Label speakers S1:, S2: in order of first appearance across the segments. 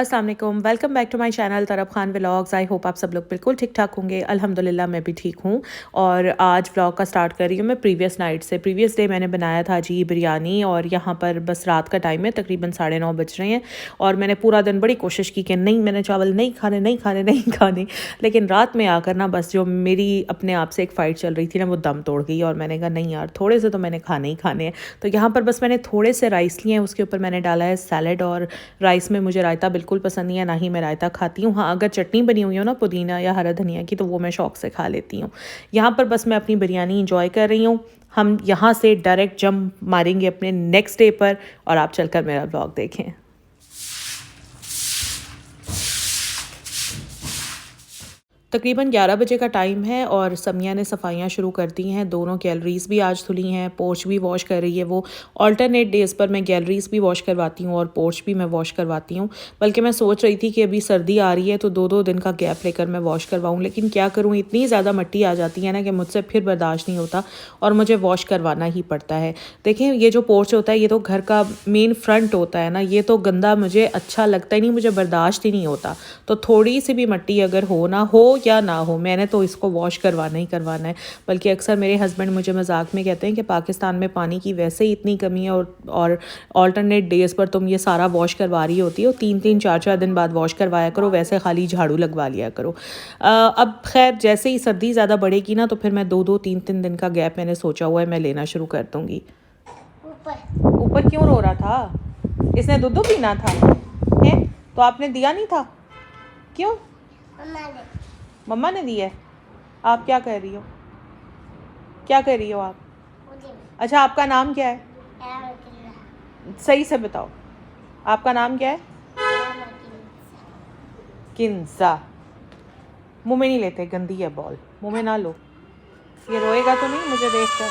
S1: अस्सलाम वालेकुम, welcome back to my channel Taraf Khan vlogs. I hope आप सब लोग बिल्कुल ठीक ठाक होंगे। अल्हम्दुलिल्लाह मैं भी ठीक हूँ। और आज व्लॉग का स्टार्ट कर रही हूँ मैं प्रीवियस नाइट से। प्रीवियस डे मैंने बनाया था जी बिरयानी, और यहाँ पर बस रात का टाइम है, तकरीबन 9:30 बज रहे हैं। और मैंने पूरा दिन बड़ी कोशिश की कि नहीं, मैंने चावल नहीं खाने नहीं खाने नहीं खाने, लेकिन रात में आकर ना बस जो मेरी अपने आप से एक फ़ाइट चल रही थी ना, वो दम तोड़ गई। और मैंने कहा नहीं यार, थोड़े से तो मैंने खाने ही खाने हैं। तो यहाँ पर बस मैंने थोड़े से राइस लिए हैं, उसके ऊपर मैंने डाला है सैलड। और राइस में मुझे रायता बिल्कुल पसंद नहीं है, ना ही मैं रायता खाती हूँ। हाँ, अगर चटनी बनी हुई हो ना पुदीना या हरा धनिया की, तो वो मैं शौक से खा लेती हूँ। यहाँ पर बस मैं अपनी बिरयानी इंजॉय कर रही हूँ। हम यहाँ से डायरेक्ट जंप मारेंगे अपने नेक्स्ट डे पर, और आप चलकर मेरा व्लॉग देखें। तकरीबन 11 बजे का टाइम है और समिया ने सफाइयाँ शुरू कर दी हैं। दोनों गैलरीज भी आज धुली हैं, पोर्च भी वॉश कर रही है वो। ऑल्टरनेट डेज़ पर मैं गैलरीज भी वॉश करवाती हूँ और पोर्च भी मैं वॉश करवाती हूँ। बल्कि मैं सोच रही थी कि अभी सर्दी आ रही है तो 2-2 दिन का गैप लेकर मैं वॉश करवाऊँ, लेकिन क्या करूँ, इतनी ज़्यादा मिट्टी आ जाती है ना कि मुझसे फिर बर्दाश्त नहीं होता और मुझे वॉश करवाना ही पड़ता है। देखें, ये जो पोर्च होता है ये तो घर का मेन फ्रंट होता है ना, ये तो गंदा मुझे अच्छा लगता ही नहीं, मुझे बर्दाश्त ही नहीं होता। तो थोड़ी सी भी मिट्टी अगर हो ना हो या ना हो, मैंने तो इसको वॉश करवाना ही करवाना है। बल्कि अक्सर मेरे हस्बैंड मुझे मजाक में कहते हैं कि पाकिस्तान में पानी की वैसे ही इतनी कमी है, और ऑल्टरनेट डेज़ पर तुम ये सारा वॉश करवा रही होती हो, 3-3 4-4 दिन बाद वॉश करवाया करो, वैसे खाली झाड़ू लगवा लिया करो। अब खैर जैसे ही सर्दी ज़्यादा बढ़ेगी ना, तो फिर मैं 2-2 3-3 दिन का गैप मैंने सोचा हुआ है मैं लेना शुरू कर दूँगी। ऊपर क्यों रो रहा था? इसने दूध पीना था है, तो आपने दिया नहीं था? क्यों? मम्मा ने दिया है। आप क्या कर रही हो? क्या कर रही हो आप? अच्छा, आपका नाम क्या है? सही से बताओ, आपका नाम क्या है? किंसा। मुंह में नहीं लेते, गंदी है बॉल, मुंह में ना लो। ये रोएगा तो नहीं मुझे देखकर?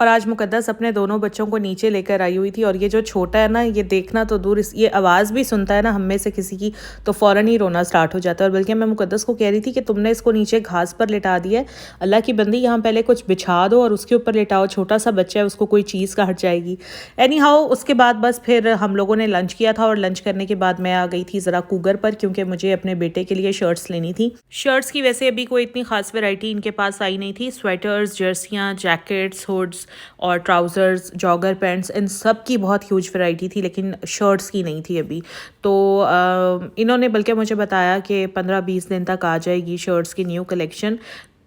S1: और आज मुकद्दस अपने दोनों बच्चों को नीचे लेकर आई हुई थी, और ये जो छोटा है ना, ये देखना तो दूर, ये आवाज़ भी सुनता है ना हम में से किसी की, तो फ़ौरन ही रोना स्टार्ट हो जाता है। और बल्कि मैं मुकद्दस को कह रही थी कि तुमने इसको नीचे घास पर लिटा दिया है, अल्लाह की बंदी, यहाँ पहले कुछ बिछा दो और उसके ऊपर लिटाओ, छोटा सा बच्चा है, उसको कोई चीज़ का हट जाएगी। एनी हाउ, उसके बाद बस फिर हम लोगों ने लंच किया था, और लंच करने के बाद मैं आ गई थी ज़रा कूगर पर, क्योंकि मुझे अपने बेटे के लिए शर्ट्स लेनी थी। शर्ट्स की वैसे अभी कोई इतनी खास वैरायटी इनके पास आई नहीं थी। स्वेटर्स, जर्सियाँ, जैकेट्स, हुड्स और ट्राउज़र्स, जॉगर पैंट्स, इन सब की बहुत ह्यूज वैरायटी थी, लेकिन शर्ट्स की नहीं थी अभी। तो इन्होंने बल्कि मुझे बताया कि 15-20 दिन तक आ जाएगी शर्ट्स की न्यू कलेक्शन।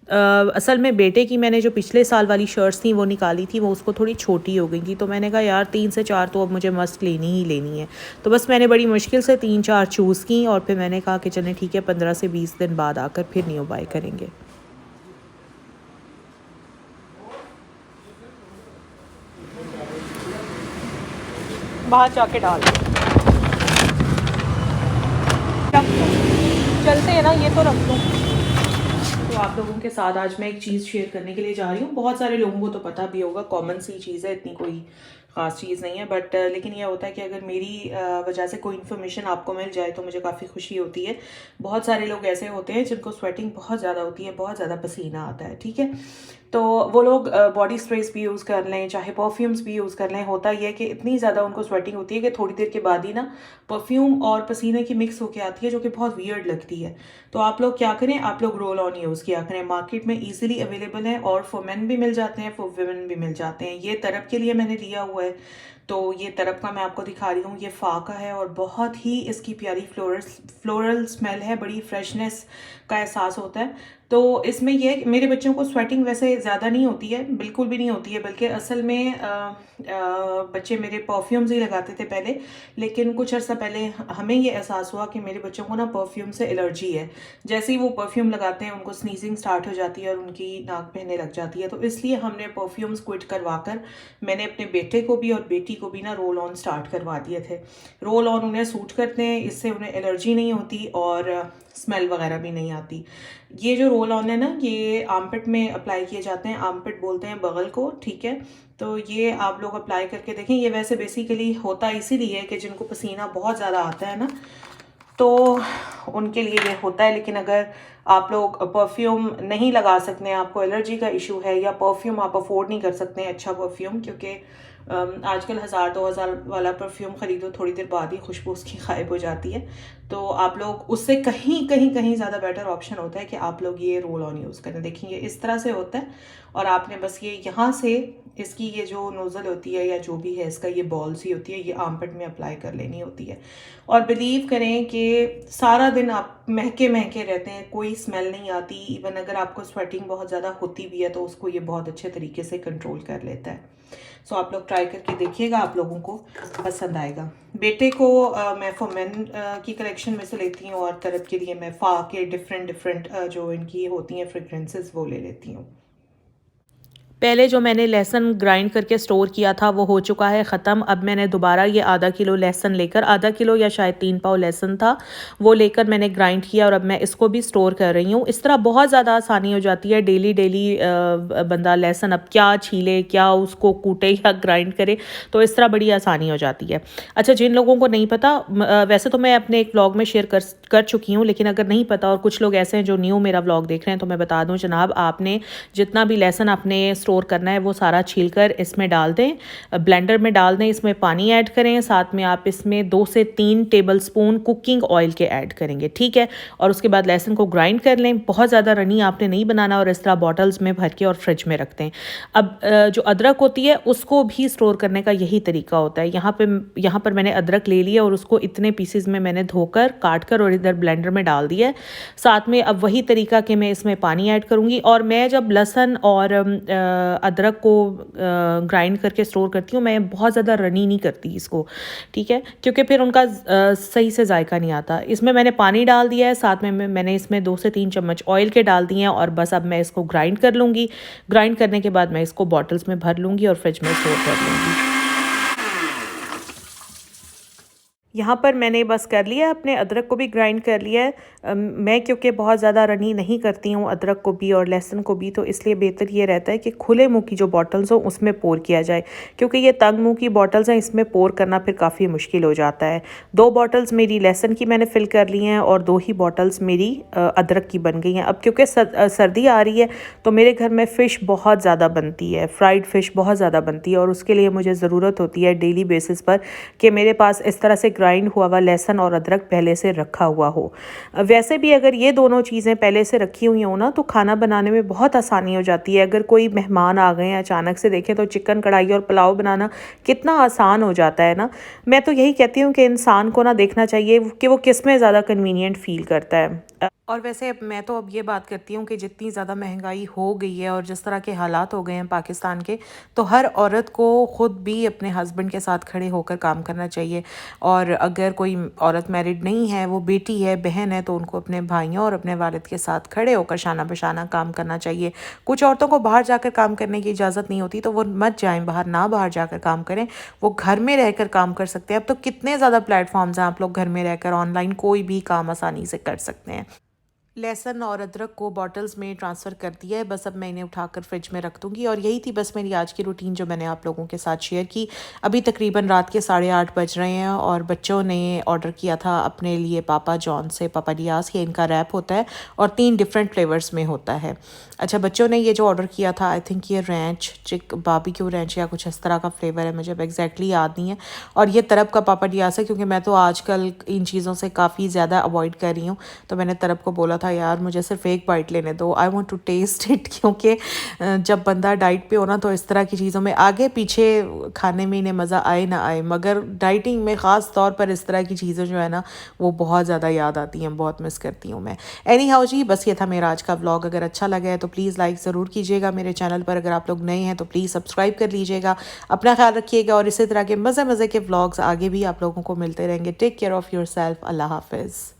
S1: असल में बेटे की मैंने जो पिछले साल वाली शर्ट्स थी वो निकाली थी, वो उसको थोड़ी छोटी हो गई थी, तो मैंने कहा यार 3 से 4 तो अब मुझे मस्ट लेनी ही लेनी है। तो बस मैंने बड़ी मुश्किल से 3-4 चूज़ की, और फिर मैंने कहा कि चलें ठीक है, 15 से 20 दिन बाद आकर फिर न्यू बाय करेंगे। बाहर जाके डाल रख दो, चलते हैं ना, ये तो रख दो। तो आप लोगों के साथ आज मैं एक चीज़ शेयर करने के लिए जा रही हूँ। बहुत सारे लोगों को तो पता भी होगा, कॉमन सी चीज़ है, इतनी कोई ख़ास चीज़ नहीं है, बट लेकिन यह होता है कि अगर मेरी वजह से कोई इन्फॉर्मेशन आपको मिल जाए तो मुझे काफ़ी खुशी होती है। बहुत सारे लोग ऐसे होते हैं जिनको स्वेटिंग बहुत ज़्यादा होती है, बहुत ज़्यादा पसीना आता है, ठीक है, तो वो लोग बॉडी स्प्रेस भी यूज़ कर लें, चाहे परफ्यूम्स भी यूज़ कर लें। होता यह है कि इतनी ज़्यादा उनको स्वेटिंग होती है कि थोड़ी देर के बाद ही ना परफ्यूम और पसीने की मिक्स होके आती है, जो कि बहुत वियर्ड लगती है। तो आप लोग क्या करें, आप लोग रोल ऑन यूज़ किया करें, मार्केट में ईजिली अवेलेबल है, और फॉर मेन भी मिल जाते हैं, फॉर वुमेन भी मिल जाते हैं। ये तरफ के लिए मैंने लिया हुआ है, तो ये तरफ का मैं आपको दिखा रही हूँ। ये फ़ा का है और बहुत ही इसकी प्यारी फ्लोरल स्मेल है, बड़ी फ्रेशनेस का एहसास होता है। तो इसमें यह मेरे बच्चों को स्वेटिंग वैसे ज़्यादा नहीं होती है, बिल्कुल भी नहीं होती है, बल्कि असल में बच्चे मेरे परफ्यूम्स ही लगाते थे पहले, लेकिन कुछ अर्सा पहले हमें ये एहसास हुआ कि मेरे बच्चों को ना परफ्यूम से एलर्जी है। जैसे ही वो परफ्यूम लगाते हैं उनको स्नीजिंग स्टार्ट हो जाती है और उनकी नाक बहने लग जाती है। तो इसलिए हमने परफ्यूम्स क्विट करवा कर मैंने अपने बेटे को भी और बेटी को भी ना रोल ऑन स्टार्ट करवा दिए थे। रोल ऑन उन्हें सूट करते हैं, इससे उन्हें एलर्जी नहीं होती और स्मेल वगैरह भी नहीं आती। ये जो रोल ऑन है ना, ये आर्मपिट में अप्लाई किए जाते हैं, आर्मपिट बोलते हैं बगल को, ठीक है। तो ये आप लोग अप्लाई करके देखें। ये वैसे बेसिकली होता इसीलिए कि जिनको पसीना बहुत ज़्यादा आता है ना, तो उनके लिए ये होता है। लेकिन अगर आप लोग परफ्यूम नहीं लगा सकते हैं, आपको एलर्जी का इशू है, या परफ्यूम आप अफोर्ड नहीं कर सकते हैं अच्छा परफ्यूम, क्योंकि आजकल 1000-2000 वाला परफ्यूम ख़रीदो, थोड़ी देर बाद ही खुशबू उसकी गायब हो जाती है। तो आप लोग उससे कहीं कहीं कहीं ज़्यादा बेटर ऑप्शन होता है कि आप लोग ये रोल ऑन यूज़ करें। देखिए इस तरह से होता है और आपने बस ये यहाँ से इसकी ये जो नोज़ल होती है या जो भी है इसका ये बॉल सी होती है, ये आर्मपिट में अप्लाई कर लेनी होती है। और बिलीव करें कि सारा दिन आप महके महके रहते हैं, कोई स्मेल नहीं आती। इवन अगर आपको स्वेटिंग बहुत ज़्यादा होती भी है तो उसको ये बहुत अच्छे तरीके से कंट्रोल कर लेता है। सो आप लोग ट्राई करके देखिएगा, आप लोगों को पसंद आएगा। बेटे को मैं फॉर मेन की कलेक्शन में से लेती हूँ और तरफ के लिए मैं फा के डिफरेंट जो इनकी होती हैं फ्रेगरेंसेस वो ले लेती हूँ।
S2: पहले जो मैंने लहसुन ग्राइंड करके स्टोर किया था वो हो चुका है ख़त्म। अब मैंने दोबारा ये आधा किलो लहसुन लेकर, आधा किलो या शायद 3 पाव लहसुन था, वो लेकर मैंने ग्राइंड किया और अब मैं इसको भी स्टोर कर रही हूँ। इस तरह बहुत ज़्यादा आसानी हो जाती है। डेली बंदा लहसुन अब क्या छीले, क्या उसको कूटे या ग्राइंड करे, तो इस तरह बड़ी आसानी हो जाती है। अच्छा, जिन लोगों को नहीं पता, वैसे तो मैं अपने एक व्लॉग में शेयर कर चुकी हूँ, लेकिन अगर नहीं पता और कुछ लोग ऐसे हैं जो न्यू मेरा व्लॉग देख रहे हैं तो मैं बता दूँ जनाब, आपने जितना भी लहसुन आपने स्टोर करना है वो सारा छीलकर इसमें डाल दें, ब्लेंडर में डाल दें, इसमें पानी ऐड करें, साथ में आप इसमें 2 से 3 टेबलस्पून कुकिंग ऑयल के ऐड करेंगे, ठीक है। और उसके बाद लहसुन को ग्राइंड कर लें। बहुत ज़्यादा रनी आपने नहीं बनाना और इस तरह बॉटल्स में भर के और फ्रिज में रख दें। अब जो अदरक होती है उसको भी स्टोर करने का यही तरीका होता है। यहाँ पर मैंने अदरक ले लिया और उसको इतने पीसेज में मैंने धोकर काट कर और इधर ब्लेंडर में डाल दिया है। साथ में अब वही तरीका कि मैं इसमें पानी ऐड करूँगी। और मैं जब लहसुन और अदरक को ग्राइंड करके स्टोर करती हूँ, मैं बहुत ज़्यादा रनी नहीं करती इसको, ठीक है, क्योंकि फिर उनका सही से जायका नहीं आता। इसमें मैंने पानी डाल दिया है, साथ में मैंने इसमें 2 से 3 चम्मच ऑयल के डाल दिए हैं और बस अब मैं इसको ग्राइंड कर लूँगी। ग्राइंड करने के बाद मैं इसको बॉटल्स में भर लूँगी और फ्रिज में स्टोर कर लूँगी। यहाँ पर मैंने बस कर लिया, अपने अदरक को भी ग्राइंड कर लिया है। मैं क्योंकि बहुत ज़्यादा रनी नहीं करती हूँ अदरक को भी और लहसुन को भी, तो इसलिए बेहतर ये रहता है कि खुले मुंह की जो बॉटल्स हो उसमें पोर किया जाए, क्योंकि ये तंग मुंह की बॉटल्स हैं, इसमें पोर करना फिर काफ़ी मुश्किल हो जाता है। 2 बॉटल्स मेरी लहसुन की मैंने फ़िल कर ली हैं और 2 ही बॉटल्स मेरी अदरक की बन गई हैं। अब क्योंकि सर्दी आ रही है तो मेरे घर में फ़िश बहुत ज़्यादा बनती है, फ्राइड फ़िश बहुत ज़्यादा बनती है और उसके लिए मुझे ज़रूरत होती है डेली बेसिस पर कि मेरे पास इस तरह से ग्राइंड हुआ हुआ लहसुन और अदरक पहले से रखा हुआ हो। वैसे भी अगर ये दोनों चीज़ें पहले से रखी हुई हो ना तो खाना बनाने में बहुत आसानी हो जाती है। अगर कोई मेहमान आ गए हैं अचानक से, देखें तो चिकन कढ़ाई और पुलाव बनाना कितना आसान हो जाता है ना। मैं तो यही कहती हूँ कि इंसान को ना देखना चाहिए कि वो किस में ज़्यादा कन्वीनियंट फील करता है। और वैसे मैं तो अब ये बात करती हूँ कि जितनी ज़्यादा महंगाई हो गई है और जिस तरह के हालात हो गए हैं पाकिस्तान के, तो हर औरत को ख़ुद भी अपने हस्बैंड के साथ खड़े होकर काम करना चाहिए। और अगर कोई औरत मैरिड नहीं है, वो बेटी है, बहन है, तो उनको अपने भाइयों और अपने वालिद के साथ खड़े होकर शाना बशाना काम करना चाहिए। कुछ औरतों को बाहर जाकर काम करने की इजाज़त नहीं होती तो वो मत जाएँ बाहर, ना बाहर जाकर काम करें, वो घर में रहकर काम कर सकते हैं। अब तो कितने ज़्यादा प्लेटफॉर्म्स हैं, आप लोग घर में रहकर ऑनलाइन कोई भी काम आसानी से कर सकते हैं। लहसुन और अदरक को बॉटल्स में ट्रांसफ़र कर दिया है, बस अब मैं इन्हें उठाकर फ्रिज में रख दूँगी। और यही थी बस मेरी आज की रूटीन जो मैंने आप लोगों के साथ शेयर की। अभी तकरीबन रात के 8:30 बज रहे हैं और बच्चों ने ऑर्डर किया था अपने लिए पापा जॉन से पापा डियास। ये इनका रैप होता है और 3 डिफरेंट फ्लेवर्स में होता है। अच्छा, बच्चों ने ये जो ऑर्डर किया था, आई थिंक ये रैंच बारबेक्यू रैंच या कुछ इस तरह का फ्लेवर है, मुझे अब एग्जैक्टली याद नहीं है। और ये तरब का पापा डियास है, क्योंकि मैं तो आजकल इन चीज़ों से काफ़ी ज़्यादा अवॉइड कर रही हूँ। तो मैंने तरब को बोला था, यार मुझे सिर्फ एक बाइट लेने दो, I want to taste it, क्योंकि जब बंदा डाइट पे हो ना तो इस तरह की चीज़ों में आगे पीछे खाने में इन्हें मज़ा आए ना आए, मगर डाइटिंग में ख़ास तौर पर इस तरह की चीज़ें जो है ना वो बहुत ज़्यादा याद आती हैं, बहुत मिस करती हूँ मैं। एनी हाउ जी, बस ये था मेरा आज का व्लॉग। अगर अच्छा लगा है तो प्लीज़ लाइक ज़रूर कीजिएगा मेरे चैनल पर। अगर आप लोग नए हैं तो प्लीज़ सब्सक्राइब कर लीजिएगा। अपना ख्याल रखिएगा और इसी तरह के मज़े के व्लॉग्स आगे भी आप लोगों को मिलते रहेंगे। Take care of yourself. अल्लाह हाफिज़।